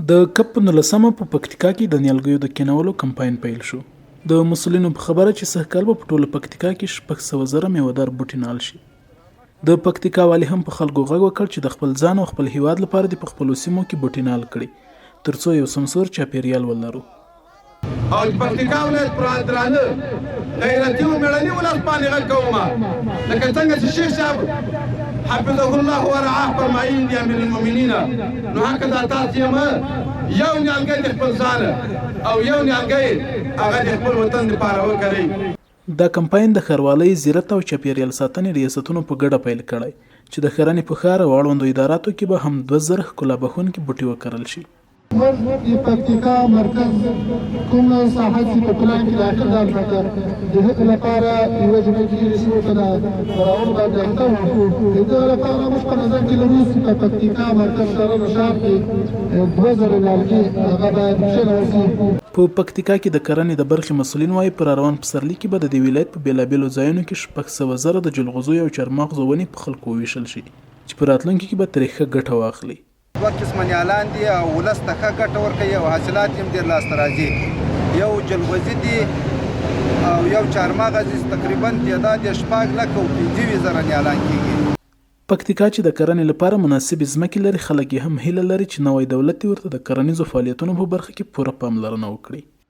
د کب په 19 په پکتیکا کې د نیالګیو د کینولو کمپاین پیل شو. د مسؤلینو په خبره چې سږکال به په ټوله پکتیکا کې 600,000 میوه‌دار بوټي نال شي. د پکتیکا والي هم په خلکو غږ وکړ چې د خپل ځان او خپل هیواد لپاره د خپلو سیمو کې بوټي نال کړي ترڅو یو سمسور چاپیریال ولرو. او پکتیکا ولایت پر درانه غیرتي او مېړني ولس باندې غږ کوم لکه څنګه چې شیخ صاحب حفظه الله ورعاه فرمایي دي امیر المؤمنین نو هکذا تاسو یې یو نیالګی د خپل ځان او یو نیالګی هغه د خپل وطن لپاره وکړئ. دا کمپاین د ښاروالۍ زیرت او چاپیریال ساتنې ریاستونو په ګډه پیل کړی چې د ښرنې په ښار او اړوندو اداراتو کې به هم 2000 ښکلا بښونکي بوټي وکرل شي. د پکتیکا مرکز کوم ساحه چې په پلان کې داخل ده البته د هغې لپاره یوه ځمکې رسمو ته د راول باندې اخته وو. د دغه لپاره موږ په نظر کې لرو چې په پکتیکا مرکز ښارونو ښار کې 2000 نیالګي هغه باید کښېنول شي. په پکتیکا کې د کرنې د برخې مسؤلین وایي په روان پسرلي کې به د دې ولایت په بېلابېلو ځایونو کې 600,000 د جلغوزیو او چارمغزو ونې په خلکو وویشل شي چې په راتلونکي کې به ترې ښه ګټه واخلي. دوه قسمه نیالان دي او ولس ته ښه ګټه ورکوي او حاصلات یې هم ډېر لاسته راځي. یو جلغوزي دي او یو چارمغز دي تقریبا تعداد یې 6,25,000 نیالان کېږي. پکتیکا چې د کرنې لپاره مناسبې ځمکې لري خلک یې هم هیله لري چې نوی دولت ورته د کرنیزو فعالیتونو په برخه کې پوره پاملرنه وکړي.